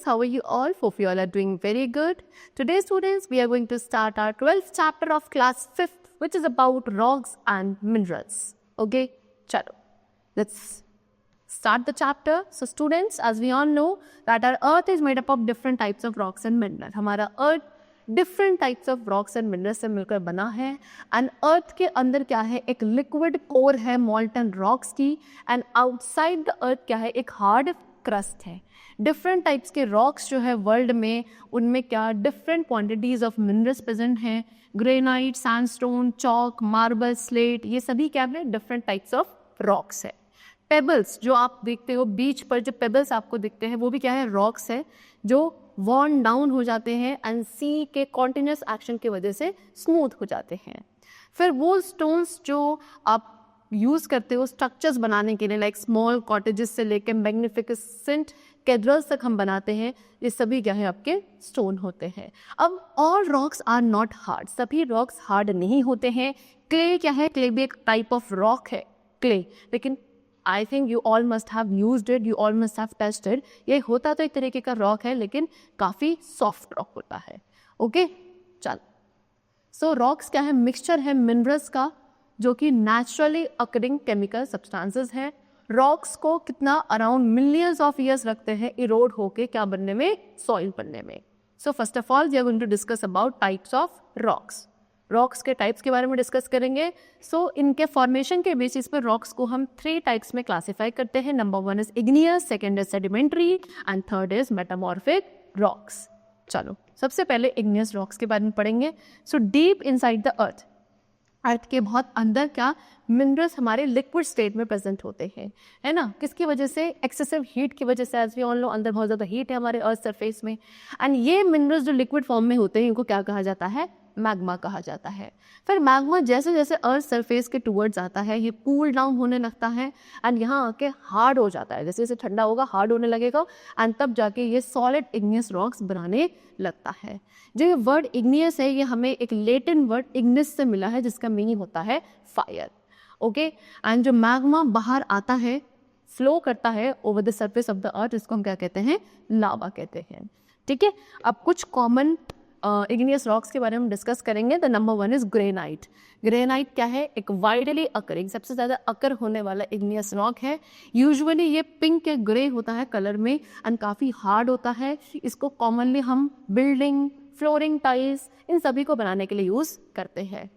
how are you all? Hope you all are doing very good. Today students, we are going to start our 12th chapter of class 5th, which is about rocks and minerals. Okay, chalo. Let's start the chapter. So students, as we all know that our earth is made up of different types of rocks and minerals. हमारा earth different types of rocks and minerals से मिलकर बना है and earth के अंदर क्या है, एक लिक्विड कोर है मॉल्टन रॉक्स की एंड आउटसाइड द अर्थ क्या है, एक हार्ड क्रस्ट है. डिफरेंट टाइप्स के रॉक्स जो है वर्ल्ड में, उनमें क्या different quantities of minerals present हैं. Granite, sandstone, chalk, marble, slate, ये सभी क्या है डिफरेंट टाइप्स ऑफ रॉक्स है. पेबल्स जो आप देखते हो बीच पर, जो पेबल्स आपको दिखते हैं वो भी क्या है, रॉक्स है जो वॉर्न डाउन हो जाते हैं एंड सी के कॉन्टिन्यूस एक्शन की वजह से स्मूथ हो जाते हैं. फिर वो स्टोन्स जो आप यूज़ करते हो स्ट्रक्चर्स बनाने के लिए, लाइक स्मॉल कॉटेजेस से लेकर मैग्निफिकेसेंट कैथेड्रल्स तक हम बनाते हैं, ये सभी क्या है आपके स्टोन होते हैं. अब all rocks are not hard, सभी रॉक्स हार्ड नहीं होते हैं. क्ले क्या है, क्ले भी एक टाइप ऑफ रॉक है क्ले, लेकिन I think you all must have used it, you all must have tasted. ये होता तो एक तरीके का रॉक है लेकिन काफ़ी सॉफ्ट रॉक होता है. ओके चल, सो रॉक्स क्या है, मिक्सचर है मिनरल्स का जो कि नेचुरली अकरिंग केमिकल सब्सटेंसेस है. रॉक्स को कितना अराउंड मिलियंस ऑफ ईयर्स लगते हैं इरोड होके क्या बनने में, सॉइल बनने में. So first of all we are going to discuss about types of rocks. Rocks के टाइप्स के बारे में डिस्कस करेंगे. सो इनके फॉर्मेशन के बेसिस पर रॉक्स को हम 3 टाइप्स में क्लासीफाई करते हैं. Number 1 is igneous, second is sedimentary and third is metamorphic rocks. चलो सबसे पहले इग्नियस रॉक्स के बारे में पढ़ेंगे. So deep inside the earth, earth के बहुत अंदर क्या मिनरल्स हमारे लिक्विड स्टेट में प्रेजेंट होते हैं, है ना. किसकी वजह से, एक्सेसिव हीट की वजह से. एज वी ऑल नो अंदर बहुत ज़्यादा हीट है हमारे अर्थ सरफेस में एंड ये मिनरल्स जो लिक्विड फॉर्म में होते हैं इनको क्या कहा जाता है, मैग्मा कहा जाता है. फिर मैग्मा जैसे जैसे अर्थ सरफेस के टूवर्ड्स आता है ये कूल डाउन होने लगता है एंड यहाँ आके हार्ड हो जाता है. जैसे जैसे ठंडा होगा हार्ड होने लगेगा एंड तब जाके ये सॉलिड इग्नियस रॉक्स बनाने लगता है. जो ये वर्ड इग्नियस है ये हमें एक लेटिन वर्ड इग्निस से मिला है जिसका मीनिंग होता है फायर. ओके एंड जो मैग्मा बाहर आता है, फ्लो करता है over the surface of the earth, इसको हम क्या कहते हैं, लावा कहते हैं. ठीक है, अब कुछ कॉमन इग्नियस रॉक्स के बारे में डिस्कस करेंगे. The number 1 is granite. Granite क्या है, एक वाइडली अकरिंग, सबसे ज़्यादा अकर होने वाला इग्नियस रॉक है. यूजुअली ये पिंक या ग्रे होता है कलर में एंड काफ़ी हार्ड होता है. इसको कॉमनली हम बिल्डिंग, फ्लोरिंग, टाइल्स, इन सभी को बनाने के लिए यूज़ करते हैं.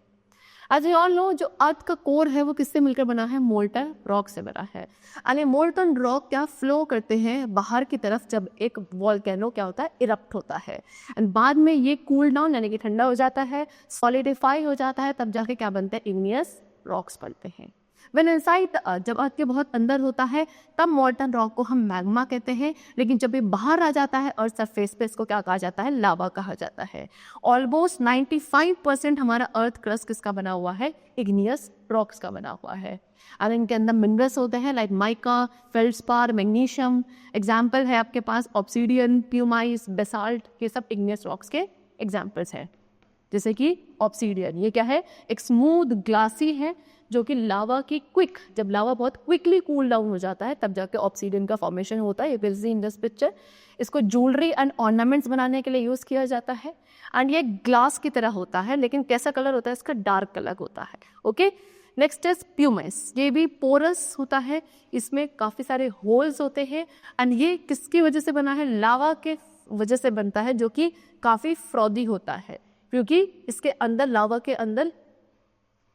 एज वी ऑल नो जो अर्थ का कोर है वो किससे मिलकर बना है, मोल्टन रॉक से बना है. यानी मोल्टन रॉक क्या फ्लो करते हैं बाहर की तरफ जब एक वॉल्केनो क्या होता है, इरप्ट होता है एंड बाद में ये कूल डाउन यानी कि ठंडा हो जाता है, सॉलिडिफाई हो जाता है, तब जाके क्या बनते हैं, इग्नियस रॉक्स बनते हैं. When inside the earth, जब अर्थ के बहुत अंदर होता है तब मॉल्टन रॉक को हम मैग्मा कहते हैं, लेकिन जब ये बाहर आ जाता है अर्थ सरफेस पे इसको क्या कहा जाता है, लावा कहा जाता है. ऑलमोस्ट 95% हमारा अर्थ क्रस्ट किसका बना हुआ है, इग्नियस रॉक्स का बना हुआ है. और इनके अंदर मिनरल्स होते हैं like mica, feldspar, magnesium. Example है आपके पास ऑब्सीडियन, प्यूमाइस, बेसाल्ट, ये सब इग्नियस रॉक्स के एग्जाम्पल्स हैं. जैसे कि ऑब्सीडियन, ये क्या है, एक स्मूथ ग्लासी है जो कि लावा की क्विक, जब लावा बहुत क्विकली कूल डाउन हो जाता है तब जाके ऑब्सीडियन का फॉर्मेशन होता है. You will see in this picture. इसको ज्वेलरी एंड ऑर्नामेंट्स बनाने के लिए यूज़ किया जाता है एंड ये ग्लास की तरह होता है लेकिन कैसा कलर होता है इसका, डार्क कलर होता है. Okay next is pumice. ये भी पोरस होता है, इसमें काफ़ी सारे होल्स होते हैं एंड ये किसकी वजह से बना है, लावा के वजह से बनता है जो कि काफ़ी फ्रॉदी होता है क्योंकि इसके अंदर, लावा के अंदर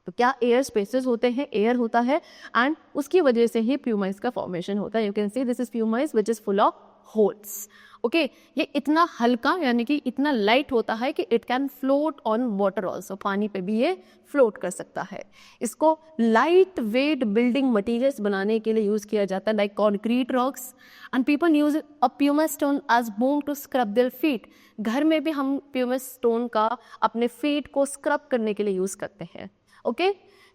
तो क्या एयर स्पेसेस होते हैं, एयर होता है एंड उसकी वजह से ही प्यूमाइस का फॉर्मेशन होता है. You can see this is pumice which is full of holes. Okay ये इतना हल्का यानी कि इतना लाइट होता है कि it can float on water also, पानी पे भी ये फ्लोट कर सकता है. इसको लाइट वेट बिल्डिंग मटीरियल्स बनाने के लिए यूज़ किया जाता है like concrete rocks and people use a pumice stone as बोम टू स्क्रब देयर फीट. घर में भी हम प्यूमाइस स्टोन का अपने फीट को स्क्रब करने के लिए यूज़ करते हैं. Okay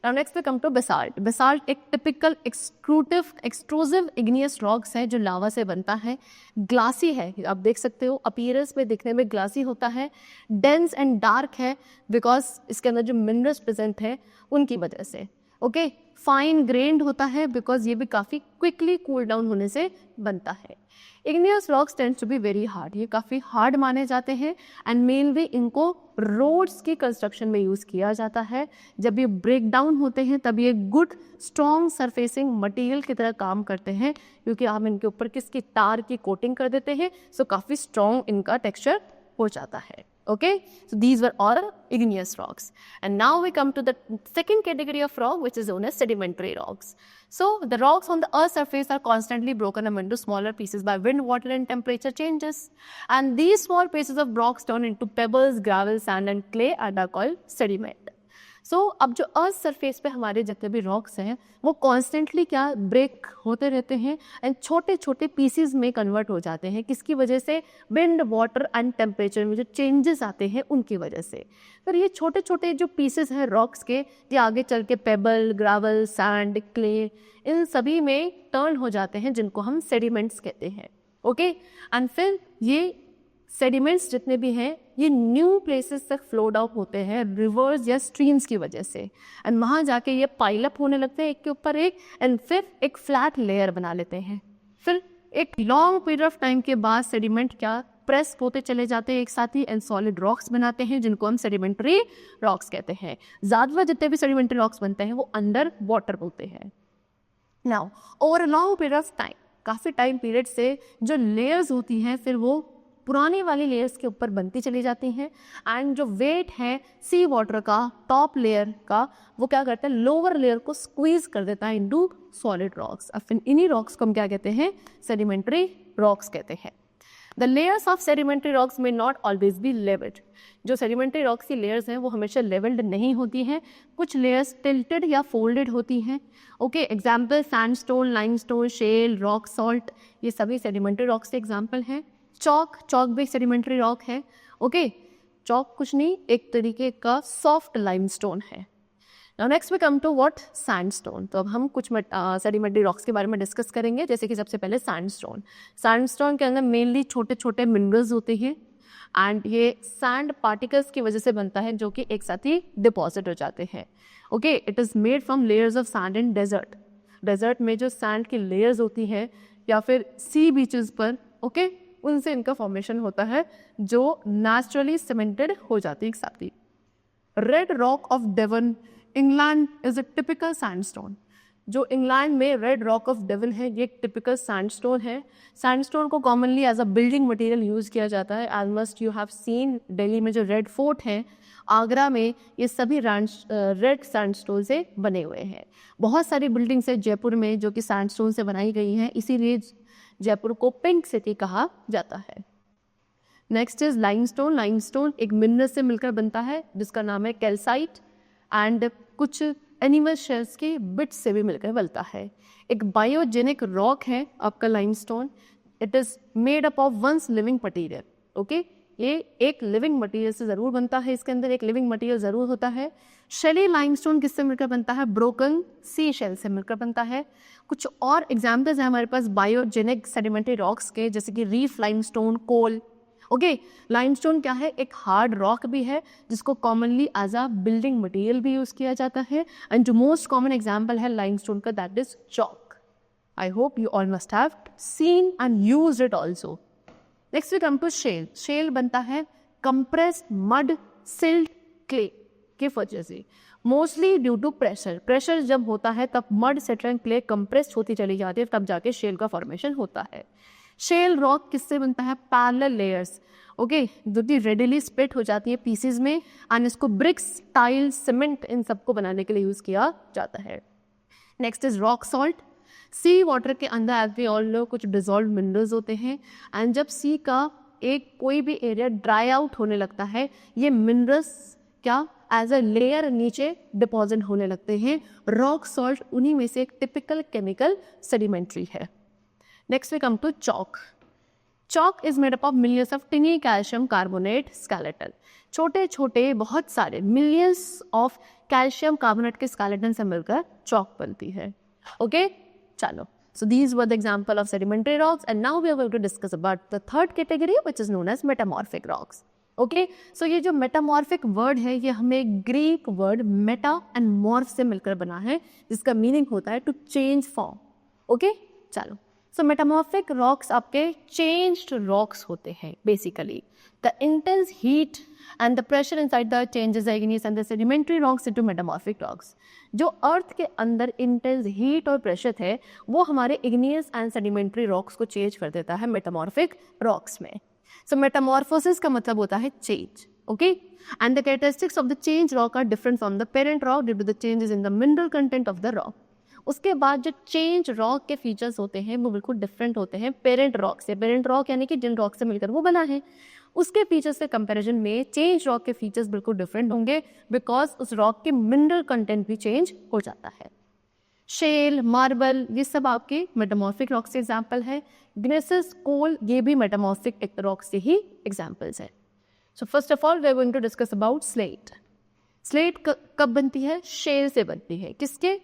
now next we come to basalt. Basalt एक टिपिकल एक्सट्रूसिव इग्नियस रॉक्स है जो लावा से बनता है. ग्लासी है, आप देख सकते हो अपीयरेंस में दिखने में ग्लासी होता है. डेंस एंड डार्क है बिकॉज इसके अंदर जो मिनरल्स प्रेजेंट है उनकी वजह से. ओके फाइन ग्रेन्ड होता है बिकॉज ये भी काफ़ी क्विकली कूल डाउन होने से बनता है। Igneous rocks tends to be very hard, ये काफ़ी हार्ड माने जाते हैं एंड मेनली इनको रोड्स की कंस्ट्रक्शन में यूज़ किया जाता है। जब ये ब्रेक डाउन होते हैं तब ये गुड स्ट्रॉन्ग सरफेसिंग मटेरियल की तरह काम करते हैं, क्योंकि हम इनके ऊपर किसकी तार की कोटिंग कर देते हैं, सो काफ़ी स्ट्रॉन्ग इनका टेक्सचर हो जाता है। Okay, so these were all igneous rocks. And now we come to the second category of rock, which is known as sedimentary rocks. So the rocks on the earth's surface are constantly broken up into smaller pieces by wind, water and temperature changes. And these small pieces of rocks turn into pebbles, gravel, sand and clay and are called sediment. So अब जो earth surface पे हमारे जितने भी rocks हैं वो constantly क्या break होते रहते हैं एंड छोटे छोटे पीसीज में कन्वर्ट हो जाते हैं। किसकी वजह से? विंड, वाटर एंड टेम्परेचर में जो चेंजेस आते हैं उनकी वजह से। फिर ये छोटे छोटे जो पीसेस हैं रॉक्स के, ये आगे चल के पेबल, ग्रावल, सैंड, क्ले, इन सभी में टर्न हो जाते हैं, जिनको हम सेडिमेंट्स कहते हैं। ओके, एंड फिर ये सेडिमेंट्स जितने भी हैं ये न्यू प्लेसेस तक फ्लो डाउन होते हैं रिवर्स या स्ट्रीम्स की वजह से, एंड वहाँ जाके ये पाइल अप होने लगते हैं एक के ऊपर एक, एंड फिर एक फ्लैट लेयर बना लेते हैं। फिर एक लॉन्ग पीरियड ऑफ टाइम के बाद सेडिमेंट क्या प्रेस होते चले जाते हैं एक साथ ही एंड सॉलिड रॉक्स बनाते हैं, जिनको हम सेडिमेंट्री रॉक्स कहते हैं। ज़्यादातर जितने भी सेडिमेंट्री रॉक्स बनते हैं वो अंडर वाटर होते हैं। Now over a long period of time, काफ़ी टाइम पीरियड से जो लेयर्स होती हैं फिर वो पुरानी वाली लेयर्स के ऊपर बनती चली जाती हैं, एंड जो वेट है सी वाटर का टॉप लेयर का वो क्या करता है लोअर लेयर को स्क्वीज कर देता है इनटू सॉलिड रॉक्स। अब फिर इन्हीं रॉक्स को हम क्या कहते हैं? सेडिमेंट्री रॉक्स कहते हैं। The layers of sedimentary rocks में नॉट ऑलवेज बी लेवल्ड। जो सेडिमेंट्री रॉक्स की लेयर्स हैं वो हमेशा लेवल्ड नहीं होती हैं, कुछ लेयर्स टिल्टेड या फोल्डेड होती हैं। Okay, example sandstone, limestone, shale, rock salt, ये सभी सेडिमेंट्री रॉक्स के एग्जाम्पल हैं। चॉक भी सेडिमेंट्री रॉक है। ओके, चॉक कुछ नहीं, एक तरीके का सॉफ्ट लाइमस्टोन है। Now next we come to what? Sandstone. तो अब हम कुछ सेडिमेंट्री रॉक्स के बारे में डिस्कस करेंगे, जैसे कि सबसे पहले सैंडस्टोन। सैंडस्टोन के अंदर मेनली छोटे छोटे मिनरल्स होते हैं एंड ये सैंड पार्टिकल्स की वजह से बनता है, जो कि एक साथ ही डिपॉजिट हो जाते हैं। Okay, it is made from layers of sand in desert. Desert में जो सैंड की लेयर्स होती हैं या फिर सी बीचेस पर, ओके, उनसे इनका फॉर्मेशन होता है जो नेचुरली सीमेंटेड हो जाती है एक साथ ही। Red rock of Devon, England is a typical sandstone. जो इंग्लैंड में रेड रॉक ऑफ डेवन है ये एक टिपिकल सैंडस्टोन है। सैंडस्टोन को commonly as a building material use किया जाता है। As must you have seen Delhi में जो रेड फोर्ट है, आगरा में, ये सभी रेड सैंडस्टोन से बने हुए हैं। बहुत सारी बिल्डिंग्स है जयपुर में जो कि सैंडस्टोन से बनाई गई हैं, इसीलिए जयपुर को पिंक सिटी कहा जाता है। Next is limestone. लाइमस्टोन एक मिनरल से मिलकर बनता है जिसका नाम है कैल्साइट, एंड कुछ एनिमल शेल्स के बिट्स से भी मिलकर बनता है। एक बायोजेनिक रॉक है आपका limestone. It is made up of once living material. Okay, ये एक लिविंग मटीरियल से ज़रूर बनता है, इसके अंदर एक लिविंग मटीरियल ज़रूर होता है। शेली लाइमस्टोन किससे मिलकर बनता है? ब्रोकन सी शेल से मिलकर बनता है। कुछ और एग्जाम्पल्स हैं हमारे पास बायोजेनिक सेडिमेंट्री रॉक्स के, जैसे कि reef limestone, coal. Okay, limestone क्या है? एक हार्ड रॉक भी है जिसको commonly as a building material भी यूज़ किया जाता है, एंड जो मोस्ट कॉमन एग्जाम्पल है लाइमस्टोन का that is chalk. I hope you all must have seen and used it also. Next we come to shale. Shale बनता है compressed mud, silt, clay के वजह से, mostly due to pressure. Pressure जब होता है तब mud, silt and clay compressed होती चली जाती है, तब जाके शेल का फॉर्मेशन होता है। शेल रॉक किससे बनता है? पैरेलल लेयर्स, ओके, जो कि रेडिली स्प्लिट हो जाती है पीसेज में, एंड इसको ब्रिक्स, टाइल, सीमेंट इन सबको बनाने के लिए यूज़ किया जाता है। Next is rock salt. Sea water के अंदर एज वी ऑल नो कुछ डिजॉल्व मिनरल्स होते हैं, एंड जब सी का एक कोई भी एरिया ड्राई आउट होने लगता है, ये मिनरल्स क्या एज अ लेयर नीचे डिपॉजिट होने लगते हैं। रॉक सॉल्ट उन्हीं में से एक टिपिकल केमिकल सेडिमेंट्री है। Next we come to chalk. Chalk is made up of millions of tiny calcium carbonate skeleton. छोटे छोटे बहुत सारे मिलियंस ऑफ कैल्शियम कार्बोनेट के स्केलेटन से मिलकर चॉक बनती है। ओके, चलो, so these were the example of sedimentary rocks, and now we are going to discuss about the third category, which is known as metamorphic rocks. Okay, so ये जो metamorphic word है ये हमें Greek word meta and morph से मिलकर बना है, जिसका मीनिंग होता है टू चेंज फॉर्म। ओके, चलो, सो मेटामॉर्फिक रॉक्स आपके चेंज्ड रॉक्स होते हैं basically. The intense heat and the pressure inside the changes the igneous and the sedimentary rocks into metamorphic rocks. जो अर्थ के अंदर इंटेंस हीट और प्रेशर है वो हमारे इग्नियस एंड सेडिमेंट्री रॉक्स को चेंज कर देता है मेटामॉर्फिक रॉक्स में। सो मेटामॉर्फोसिस का मतलब होता है change. Okay, and the characteristics of the change rock are different from the parent rock due to the changes in the mineral content of the rock. उसके बाद जो चेंज रॉक के features होते हैं वो बिल्कुल डिफरेंट होते हैं पेरेंट रॉक से। पेरेंट रॉक यानी कि जिन रॉक से मिलकर वो बना है, उसके फीचर्स के कंपैरिजन में चेंज रॉक के फीचर्स बिल्कुल डिफरेंट होंगे, बिकॉज उस रॉक के मिनरल कंटेंट भी चेंज हो जाता है। शेल, मार्बल, ये सब आपके मेटामॉर्फिक रॉक से एग्जाम्पल है। ग्नेसिस, कोल, ये भी मेटामॉर्फिक रॉक से ही एग्जाम्पल्स है। So first of all we are going to discuss about slate. Slate कब बनती है? शेल से बनती है। किसके?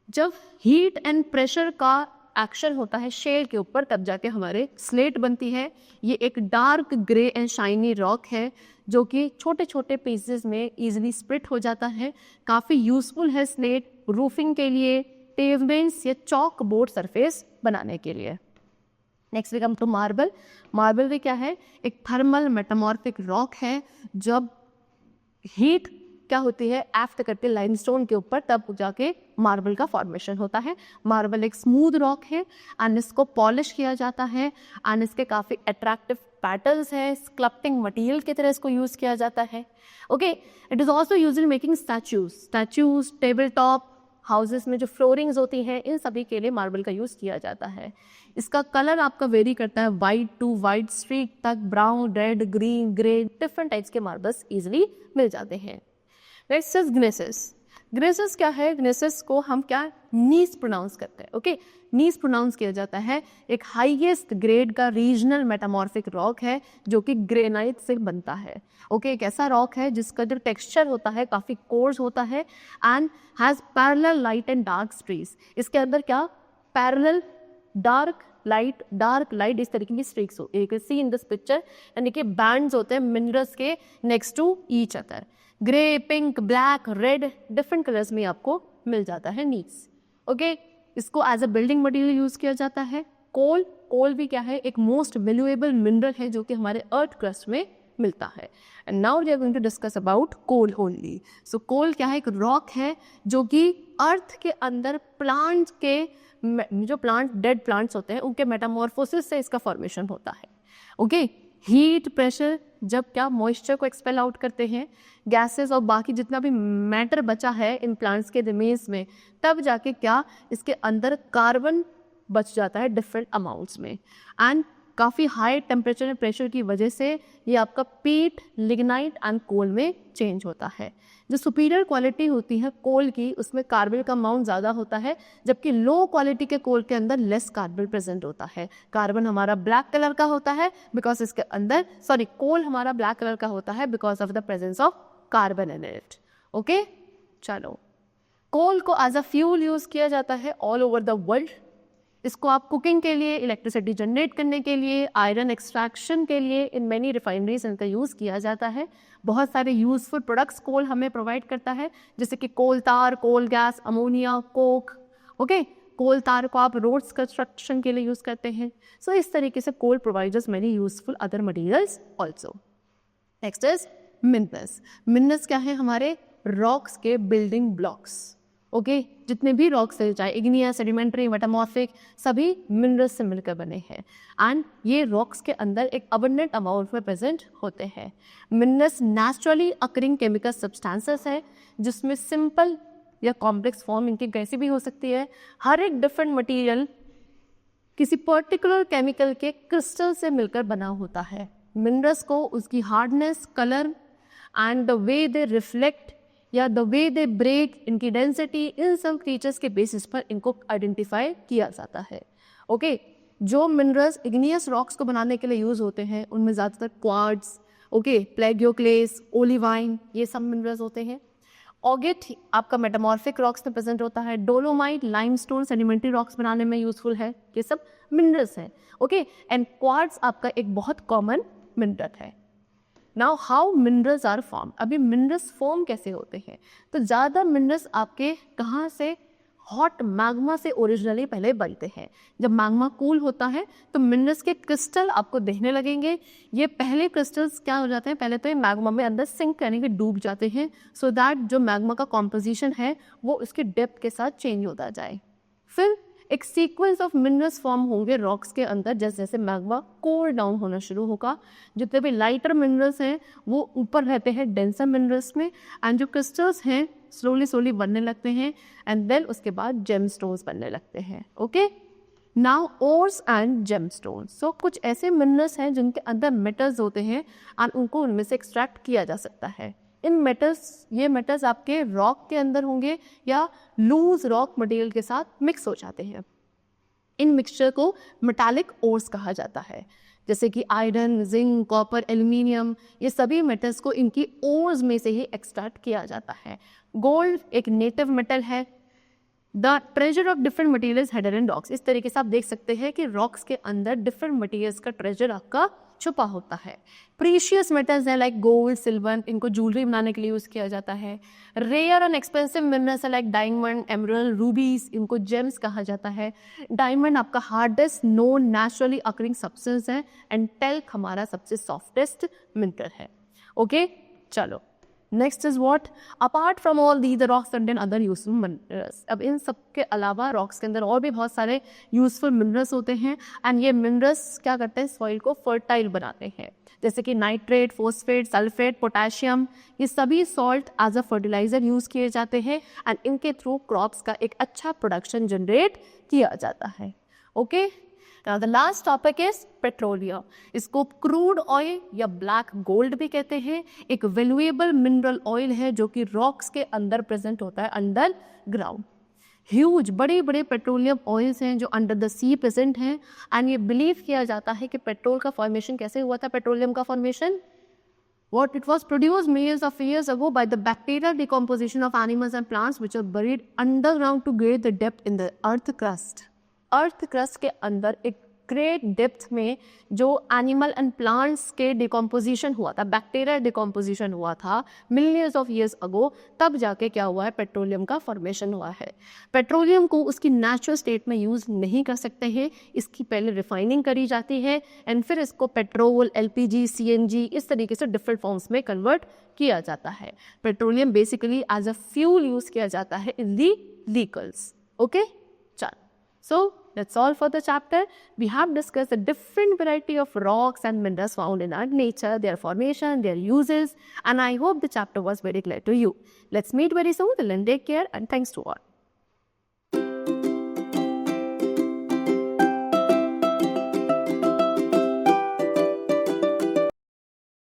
जब हीट एंड प्रेशर का एक्शन होता है शेल के ऊपर, तब जाके हमारे स्लेट बनती है। ये एक dark grey and shiny rock है जो कि छोटे छोटे पीसेस में इजीली स्प्लिट हो जाता है। काफ़ी यूजफुल है स्लेट रूफिंग के लिए, पेवमेंट्स या चॉक बोर्ड सरफेस बनाने के लिए। Next we come to marble. Marble भी क्या है? एक थर्मल मेटामॉर्फिक रॉक है। जब हीट क्या होती है एफ्ट करके लाइमस्टोन के ऊपर, तब जाके मार्बल का फॉर्मेशन होता है। मार्बल एक स्मूथ रॉक है एंड इसको पॉलिश किया जाता है एंड इसके काफ़ी अट्रैक्टिव पैटर्न्स है। स्कल्पटिंग मटेरियल की तरह इसको यूज़ किया जाता है। Okay, it is also use in making statues, table top, houses में जो फ्लोरिंग्स होती हैं, इन सभी के लिए मार्बल का यूज़ किया जाता है। इसका कलर आपका वेरी करता है वाइट टू वाइट स्ट्रीक तक, brown, red, green, grey, different types के मार्बल्स इजीली मिल जाते हैं। Next is ग्नेसिस। ग्नेसिस क्या है? ग्नेसिस को हम क्या नीस प्रोनाउंस करते हैं। ओके, नीस प्रोनाउंस किया जाता है। एक हाईएस्ट ग्रेड का रीजनल मेटामॉर्फिक रॉक है जो कि ग्रेनाइट से बनता है। ओके, एक ऐसा रॉक है जिसका जो टेक्सचर होता है काफ़ी कोर्स होता है and has parallel light and dark streaks. इसके अंदर क्या पैरेलल डार्क लाइट इस तरीके की स्ट्रीक्स हो। You can see in this picture, यानी कि बैंड्स होते हैं मिनरल्स के next to each other. Grey, pink, black, red, different colours में आपको मिल जाता है नीस। ओके, इसको as a building material use किया जाता है। कोल भी क्या है? एक मोस्ट वैल्यूएबल मिनरल है जो कि हमारे अर्थ क्रस्ट में मिलता है। And now we are going to discuss about coal only. So coal क्या है? एक रॉक है जो कि अर्थ के अंदर प्लांट्स के जो डेड प्लांट्स होते हैं उनके मेटामॉर्फोसिस से इसका फॉर्मेशन होता है। ओके, हीट, प्रेशर जब क्या मॉइस्चर को एक्सपेल आउट करते हैं, गैसेस और बाकी जितना भी मैटर बचा है इन प्लांट्स के रिमेन्स में, तब जाके क्या इसके अंदर कार्बन बच जाता है डिफरेंट अमाउंट्स में। एंड काफ़ी हाई टेम्परेचर एंड प्रेशर की वजह से ये आपका पीट, लिग्नाइट एंड कोल में चेंज होता है। जो सुपीरियर क्वालिटी होती है कोल की, उसमें कार्बन का अमाउंट ज़्यादा होता है, जबकि लो क्वालिटी के कोल के अंदर लेस कार्बन प्रेजेंट होता है। कार्बन हमारा ब्लैक कलर का होता है बिकॉज इसके अंदर कोल हमारा ब्लैक कलर का होता है because of the presence of carbon in it. Okay, चलो, कोल को एज अ फ्यूल यूज़ किया जाता है ऑल ओवर द वर्ल्ड। इसको आप कुकिंग के लिए, इलेक्ट्रिसिटी जनरेट करने के लिए, आयरन एक्सट्रैक्शन के लिए इन मैनी रिफाइनरीज इनका यूज़ किया जाता है। बहुत सारे यूजफुल प्रोडक्ट्स कोल हमें प्रोवाइड करता है, जैसे कि coal tar, coal gas, ammonia, coke. Okay, coal tar को आप रोड्स कंस्ट्रक्शन के लिए यूज़ करते हैं। सो इस तरीके से coal provides many useful other materials also. Next is minerals. Minerals क्या है? हमारे रॉक्स के बिल्डिंग ब्लॉक्स। ओके, जितने भी रॉक्स है, चाहे इग्नियस, सेडिमेंट्री, मेटामॉर्फिक, सभी मिनरल्स से मिलकर बने हैं एंड ये रॉक्स के अंदर एक अबंडेंट अमाउंट में प्रेजेंट होते हैं। Minerals naturally occurring chemical substances है जिसमें सिंपल या कॉम्प्लेक्स फॉर्म इनकी कैसी भी हो सकती है। हर एक डिफरेंट मटेरियल किसी पर्टिकुलर केमिकल के क्रिस्टल से मिलकर बना होता है। मिनरल्स को उसकी hardness, colour and the way they reflect या द वे दे ब्रेक, इनकी डेंसिटी, इन सब फीचर्स के बेसिस पर इनको आइडेंटिफाई किया जाता है। ओके, जो मिनरल्स इग्नियस रॉक्स को बनाने के लिए यूज़ होते हैं उनमें ज़्यादातर क्वार्ट्ज, ओके, प्लेगियोक्लेस, ओलिवाइन, ये सब मिनरल्स होते हैं। ऑगेट आपका मेटामॉर्फिक रॉक्स में प्रेजेंट होता है। डोलोमाइट, लाइमस्टोन सेडिमेंट्री रॉक्स बनाने में यूजफुल है। ये सब मिनरल्स हैं। ओके, एंड क्वार्ट्ज आपका एक बहुत कॉमन मिनरल है। Now how minerals are form, अभी मिनरल्स फॉर्म कैसे होते हैं? तो ज़्यादा मिनरल्स आपके कहाँ से, हॉट मैग्मा से ओरिजिनली पहले बनते हैं। जब मैग्मा कूल होता है तो मिनरल्स के क्रिस्टल आपको देखने लगेंगे। ये पहले क्रिस्टल्स क्या हो जाते हैं, पहले तो ये मैग्मा में अंदर सिंक करने के डूब जाते हैं, सो दैट जो मैग्मा का कॉम्पोजिशन है वो उसके डेप्थ के साथ चेंज होता जाए। फिर एक सीक्वेंस ऑफ मिनरल्स फॉर्म होंगे रॉक्स के अंदर जैसे जैसे मैग्मा कोल डाउन होना शुरू होगा। जितने भी लाइटर मिनरल्स हैं वो ऊपर रहते हैं डेंसर मिनरल्स में, एंड जो क्रिस्टल्स हैं स्लोली स्लोली बनने लगते हैं, एंड देन उसके बाद जेमस्टोन्स बनने लगते हैं। Okay, now ores and gemstones, so कुछ ऐसे मिनरल्स हैं जिनके अंदर मेटल्स होते हैं एंड उनको उनमें से एक्सट्रैक्ट किया जा सकता है। इन मेटल्स, ये मेटल्स आपके रॉक के अंदर होंगे या लूज रॉक मटेरियल के साथ मिक्स हो जाते हैं। इन मिक्सचर को मेटालिक ओर्स कहा जाता है, जैसे कि आयरन, जिंक, कॉपर, एल्यूमिनियम, ये सभी मेटल्स को इनकी ओर्स में से ही एक्सट्रैक्ट किया जाता है। गोल्ड एक नेटिव मेटल है। The treasure of different materials hidden in rocks, इस तरीके से आप देख सकते हैं कि रॉक्स के अंदर डिफरेंट मटेरियल्स का ट्रेजर आपका छुपा होता है। प्रीशियस मेटल्स हैं लाइक गोल्ड, सिल्वर, इनको ज्वेलरी बनाने के लिए यूज़ किया जाता है। रेयर एंड एक्सपेंसिव मिनरल्स है लाइक डायमंड, एमरल्ड, रूबीज, इनको जेम्स कहा जाता है। डायमंड आपका hardest known naturally occurring substance है, एंड टेल्क हमारा सबसे सॉफ्टेस्ट मिनरल है। ओके, चलो next is what, apart from all these rocks contain other useful minerals. अब इन सब के अलावा रॉक्स के अंदर और भी बहुत सारे यूजफुल मिनरल्स होते हैं, एंड ये मिनरल्स क्या करते हैं, सॉइल को फर्टाइल बनाते हैं, जैसे कि नाइट्रेट, फोस्फेट, सल्फेट, पोटेशियम, ये सभी salt as a fertiliser use किए जाते हैं, एंड इनके थ्रू क्रॉप्स का एक अच्छा प्रोडक्शन जनरेट किया जाता है। Okay, Now the last topic is petroleum. इसको क्रूड ऑयल या ब्लैक गोल्ड भी कहते हैं। एक वैल्यूएबल मिनरल ऑयल है जो कि रॉक्स के अंदर प्रेजेंट होता है अंडर ग्राउंड। ह्यूज बड़े बड़े पेट्रोलियम ऑयल्स हैं जो अंडर द सी प्रेजेंट हैं, एंड ये बिलीव किया जाता है कि पेट्रोल का फॉर्मेशन कैसे हुआ था, पेट्रोलियम का formation, what it was produced millions of years ago by the bacterial decomposition of animals and plants which are buried underground to create the depth in the earth crust. Earth crust के अंदर एक great depth में जो animal and plants के decomposition हुआ था, bacterial decomposition हुआ था मिलियंस ऑफ ईयर्स अगो, तब जाके क्या हुआ है, पेट्रोलियम का फॉर्मेशन हुआ है। पेट्रोलियम को उसकी नेचुरल स्टेट में यूज़ नहीं कर सकते हैं, इसकी पहले रिफाइनिंग करी जाती है, एंड फिर इसको पेट्रोल, एलपीजी, सीएनजी, इस तरीके से डिफरेंट फॉर्म्स में कन्वर्ट किया जाता है। Petroleum basically as a fuel use किया जाता है इन दी व्हीकल्स। ओके, चलो, so that's all for the chapter. We have discussed the different variety of rocks and minerals found in our nature, their formation, their uses, and I hope the chapter was very clear to you. Let's meet very soon. Till then, take care and thanks to all.